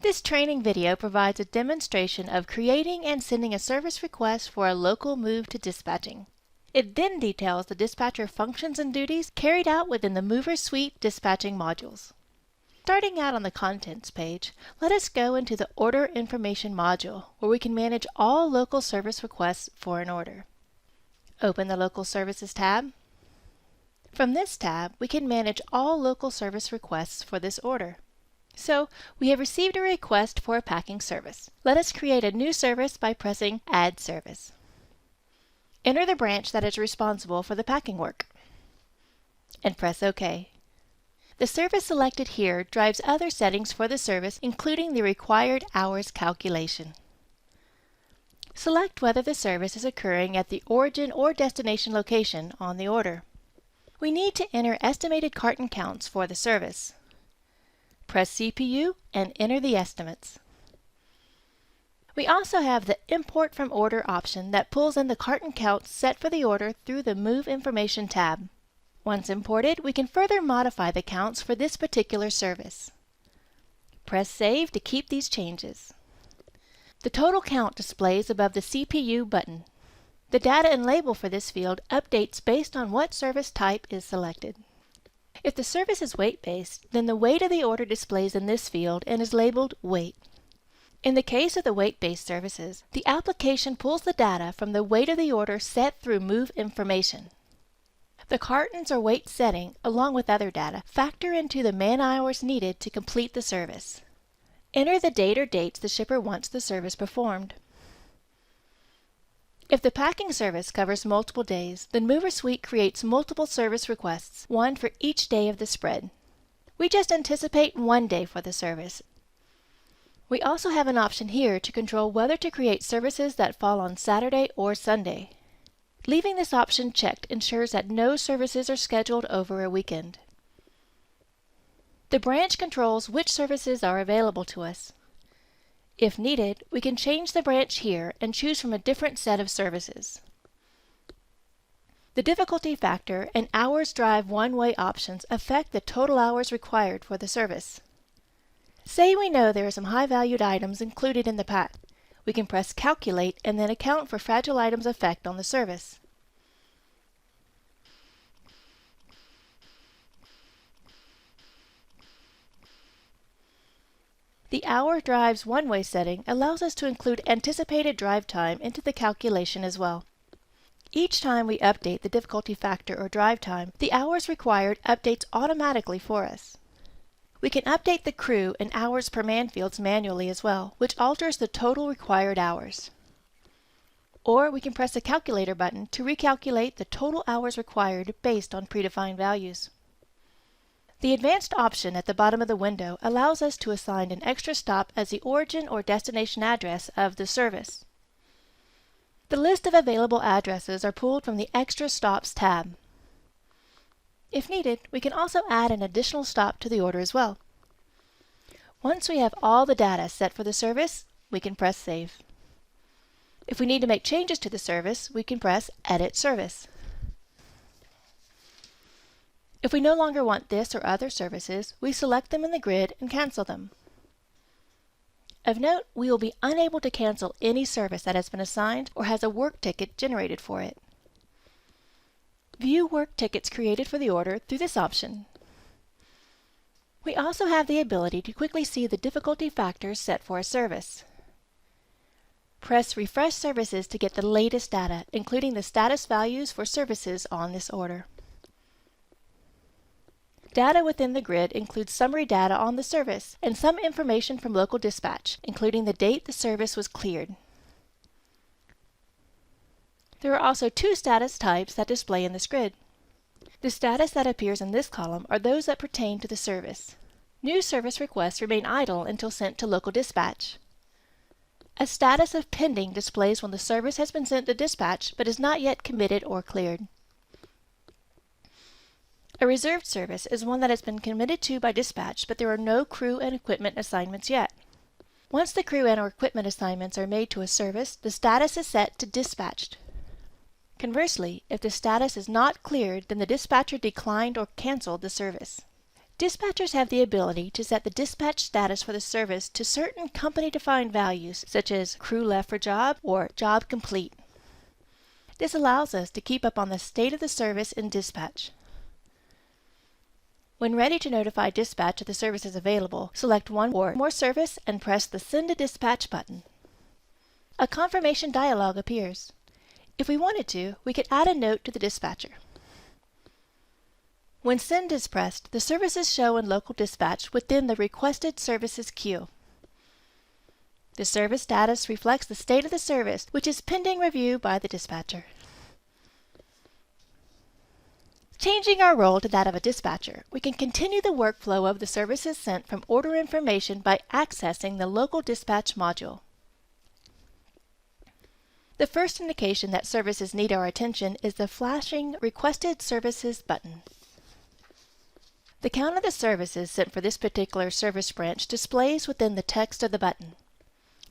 This training video provides a demonstration of creating and sending a service request for a local move to dispatching. It then details the dispatcher functions and duties carried out within the MoversSuite dispatching modules. Starting out on the Contents page, let us go into the Order Information module, where we can manage all local service requests for an order. Open the Local Services tab. From this tab, we can manage all local service requests for this order. So, we have received a request for a packing service. Let us create a new service by pressing Add Service. Enter the branch that is responsible for the packing work, and press OK. The service selected here drives other settings for the service, including the required hours calculation. Select whether the service is occurring at the origin or destination location on the order. We need to enter estimated carton counts for the service. Press CPU and enter the estimates. We also have the Import from Order option that pulls in the carton counts set for the order through the Move Information tab. Once imported, we can further modify the counts for this particular service. Press Save to keep these changes. The total count displays above the CPU button. The data and label for this field updates based on what service type is selected. If the service is weight-based, then the weight of the order displays in this field and is labeled Weight. In the case of the weight-based services, the application pulls the data from the weight of the order set through Move Information. The cartons or weight setting, along with other data, factor into the man-hours needed to complete the service. Enter the date or dates the shipper wants the service performed. If the packing service covers multiple days, then MoversSuite creates multiple service requests, one for each day of the spread. We just anticipate one day for the service. We also have an option here to control whether to create services that fall on Saturday or Sunday. Leaving this option checked ensures that no services are scheduled over a weekend. The branch controls which services are available to us. If needed, we can change the branch here and choose from a different set of services. The difficulty factor and hours drive one-way options affect the total hours required for the service. Say we know there are some high-valued items included in the pack. We can press Calculate and then account for fragile items' effect on the service. The Hour Drives One-Way setting allows us to include anticipated drive time into the calculation as well. Each time we update the difficulty factor or drive time, the hours required updates automatically for us. We can update the crew and hours per man fields manually as well, which alters the total required hours. Or we can press the Calculator button to recalculate the total hours required based on predefined values. The Advanced option at the bottom of the window allows us to assign an extra stop as the origin or destination address of the service. The list of available addresses are pulled from the Extra Stops tab. If needed, we can also add an additional stop to the order as well. Once we have all the data set for the service, we can press Save. If we need to make changes to the service, we can press Edit Service. If we no longer want this or other services, we select them in the grid and cancel them. Of note, we will be unable to cancel any service that has been assigned or has a work ticket generated for it. View work tickets created for the order through this option. We also have the ability to quickly see the difficulty factors set for a service. Press Refresh Services to get the latest data, including the status values for services on this order. Data within the grid includes summary data on the service and some information from local dispatch, including the date the service was cleared. There are also two status types that display in this grid. The status that appears in this column are those that pertain to the service. New service requests remain idle until sent to local dispatch. A status of pending displays when the service has been sent to dispatch but is not yet committed or cleared. A reserved service is one that has been committed to by dispatch, but there are no crew and equipment assignments yet. Once the crew and or equipment assignments are made to a service, the status is set to dispatched. Conversely, if the status is not cleared, then the dispatcher declined or canceled the service. Dispatchers have the ability to set the dispatch status for the service to certain company-defined values, such as crew left for job or job complete. This allows us to keep up on the state of the service in dispatch. When ready to notify dispatch that the service is available, select one or more service and press the Send to Dispatch button. A confirmation dialog appears. If we wanted to, we could add a note to the dispatcher. When Send is pressed, the services show in local dispatch within the Requested Services queue. The service status reflects the state of the service, which is pending review by the dispatcher. Changing our role to that of a dispatcher, we can continue the workflow of the services sent from order information by accessing the local dispatch module. The first indication that services need our attention is the flashing Requested Services button. The count of the services sent for this particular service branch displays within the text of the button.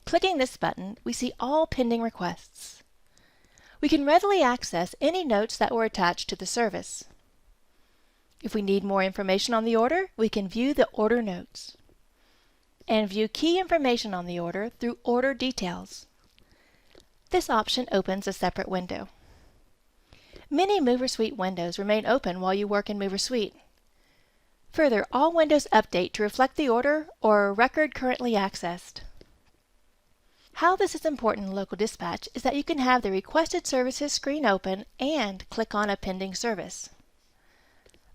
Clicking this button, we see all pending requests. We can readily access any notes that were attached to the service. If we need more information on the order, we can view the order notes and view key information on the order through Order Details. This option opens a separate window. Many MoversSuite windows remain open while you work in MoversSuite. Further, all windows update to reflect the order or a record currently accessed. How this is important in local dispatch is that you can have the Requested Services screen open and click on a pending service.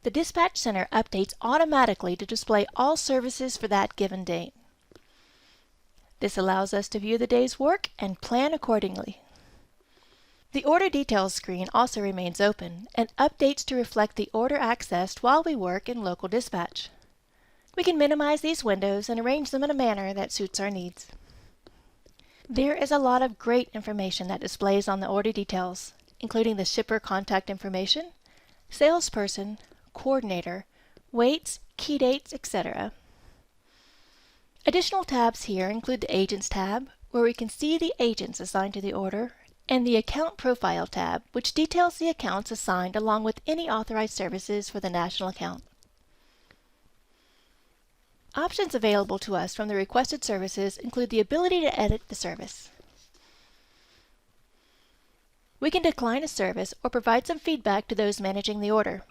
The Dispatch Center updates automatically to display all services for that given date. This allows us to view the day's work and plan accordingly. The Order Details screen also remains open and updates to reflect the order accessed while we work in local dispatch. We can minimize these windows and arrange them in a manner that suits our needs. There is a lot of great information that displays on the order details, including the shipper contact information, salesperson, coordinator, weights, key dates, etc. Additional tabs here include the Agents tab, where we can see the agents assigned to the order, and the Account Profile tab, which details the accounts assigned along with any authorized services for the national account. Options available to us from the requested services include the ability to edit the service. We can decline a service or provide some feedback to those managing the order.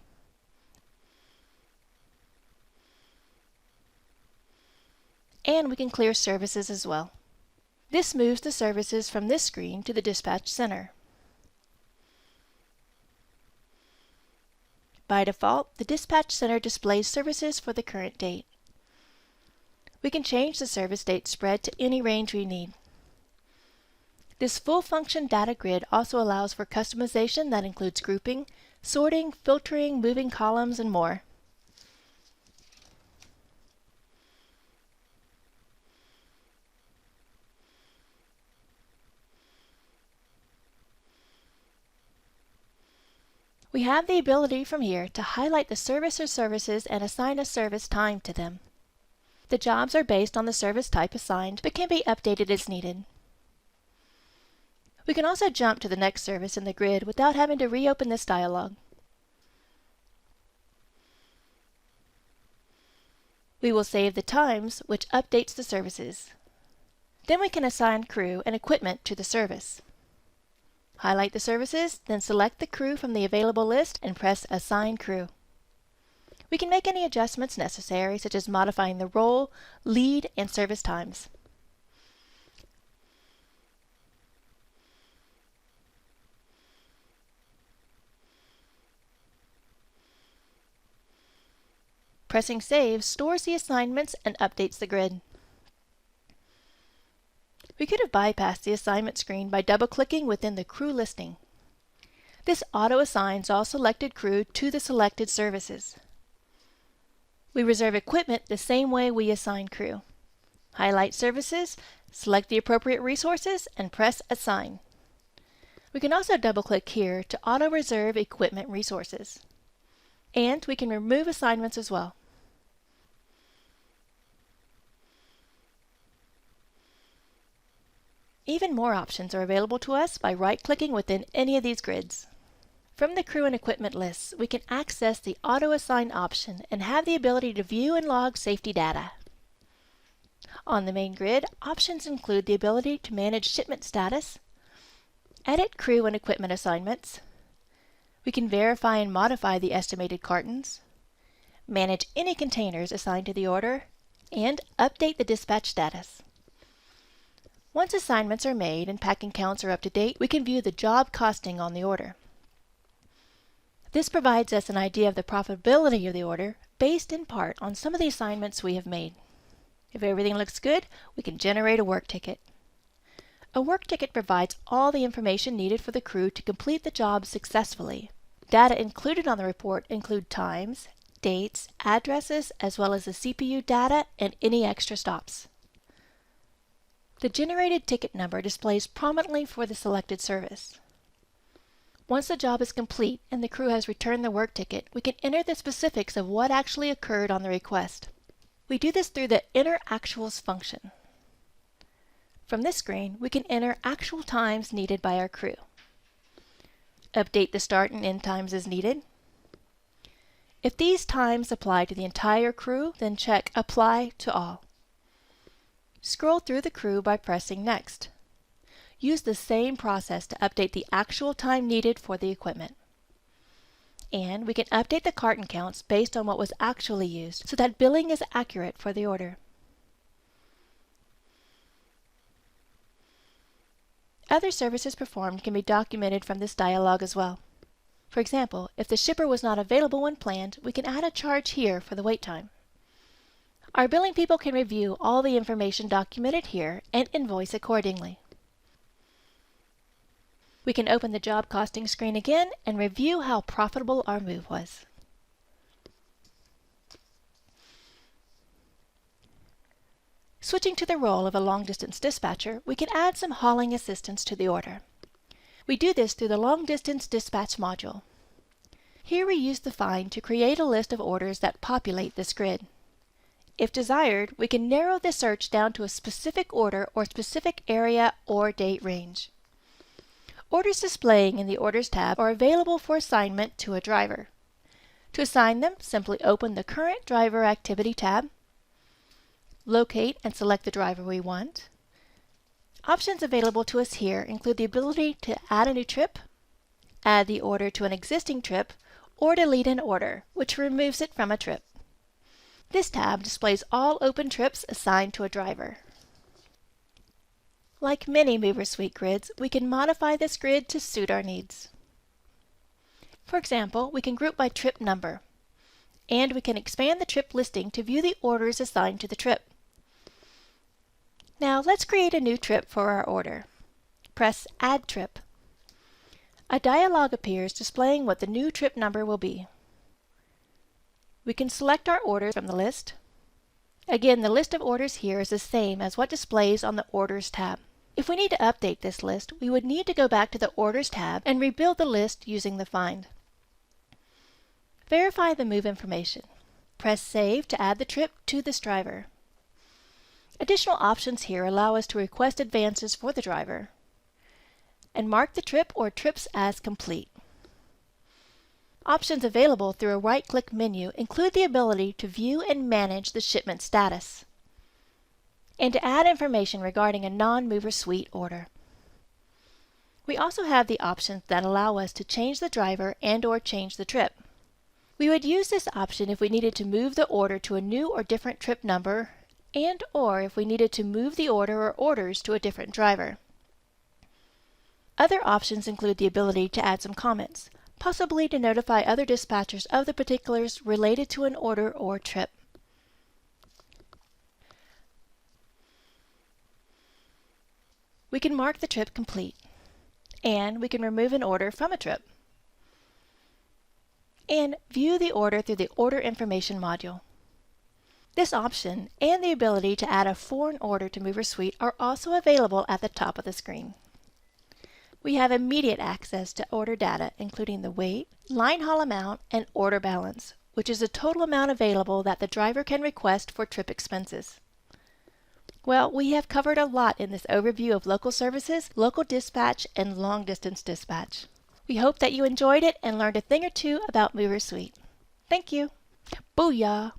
And we can clear services as well. This moves the services from this screen to the Dispatch Center. By default, the Dispatch Center displays services for the current date. We can change the service date spread to any range we need. This full-function data grid also allows for customization that includes grouping, sorting, filtering, moving columns, and more. We have the ability from here to highlight the service or services and assign a service time to them. The jobs are based on the service type assigned, but can be updated as needed. We can also jump to the next service in the grid without having to reopen this dialog. We will save the times, which updates the services. Then we can assign crew and equipment to the service. Highlight the services, then select the crew from the available list and press Assign Crew. We can make any adjustments necessary, such as modifying the role, lead, and service times. Pressing Save stores the assignments and updates the grid. We could have bypassed the assignment screen by double-clicking within the crew listing. This auto-assigns all selected crew to the selected services. We reserve equipment the same way we assign crew. Highlight services, select the appropriate resources, and press Assign. We can also double-click here to auto-reserve equipment resources. And we can remove assignments as well. Even more options are available to us by right-clicking within any of these grids. From the crew and equipment lists, we can access the Auto Assign option and have the ability to view and log safety data. On the main grid, options include the ability to manage shipment status, edit crew and equipment assignments. We can verify and modify the estimated cartons, manage any containers assigned to the order, and update the dispatch status. Once assignments are made and packing counts are up to date, we can view the job costing on the order. This provides us an idea of the profitability of the order based in part on some of the assignments we have made. If everything looks good, we can generate a work ticket. A work ticket provides all the information needed for the crew to complete the job successfully. Data included on the report include times, dates, addresses, as well as the CPU data and any extra stops. The generated ticket number displays prominently for the selected service. Once the job is complete and the crew has returned the work ticket, we can enter the specifics of what actually occurred on the request. We do this through the Enter Actuals function. From this screen, we can enter actual times needed by our crew. Update the start and end times as needed. If these times apply to the entire crew, then check Apply to All. Scroll through the crew by pressing Next. Use the same process to update the actual time needed for the equipment. And we can update the carton counts based on what was actually used so that billing is accurate for the order. Other services performed can be documented from this dialog as well. For example, if the shipper was not available when planned, we can add a charge here for the wait time. Our billing people can review all the information documented here and invoice accordingly. We can open the job costing screen again and review how profitable our move was. Switching to the role of a long-distance dispatcher, we can add some hauling assistance to the order. We do this through the long-distance dispatch module. Here we use the find to create a list of orders that populate this grid. If desired, we can narrow the search down to a specific order or specific area or date range. Orders displaying in the Orders tab are available for assignment to a driver. To assign them, simply open the Current Driver Activity tab, locate and select the driver we want. Options available to us here include the ability to add a new trip, add the order to an existing trip, or delete an order, which removes it from a trip. This tab displays all open trips assigned to a driver. Like many MoversSuite grids, we can modify this grid to suit our needs. For example, we can group by trip number, and we can expand the trip listing to view the orders assigned to the trip. Now let's create a new trip for our order. Press Add Trip. A dialog appears displaying what the new trip number will be. We can select our order from the list. Again, the list of orders here is the same as what displays on the Orders tab. If we need to update this list, we would need to go back to the Orders tab and rebuild the list using the find. Verify the move information. Press Save to add the trip to this driver. Additional options here allow us to request advances for the driver and mark the trip or trips as complete. Options available through a right-click menu include the ability to view and manage the shipment status and to add information regarding a non-MoversSuite order. We also have the options that allow us to change the driver and/or change the trip. We would use this option if we needed to move the order to a new or different trip number and/or if we needed to move the order or orders to a different driver. Other options include the ability to add some comments, possibly to notify other dispatchers of the particulars related to an order or trip. We can mark the trip complete, and we can remove an order from a trip, and view the order through the Order Information module. This option and the ability to add a foreign order to MoversSuite are also available at the top of the screen. We have immediate access to order data, including the weight, line haul amount, and order balance, which is the total amount available that the driver can request for trip expenses. Well, we have covered a lot in this overview of local services, local dispatch, and long-distance dispatch. We hope that you enjoyed it and learned a thing or two about MoversSuite. Thank you. Booyah!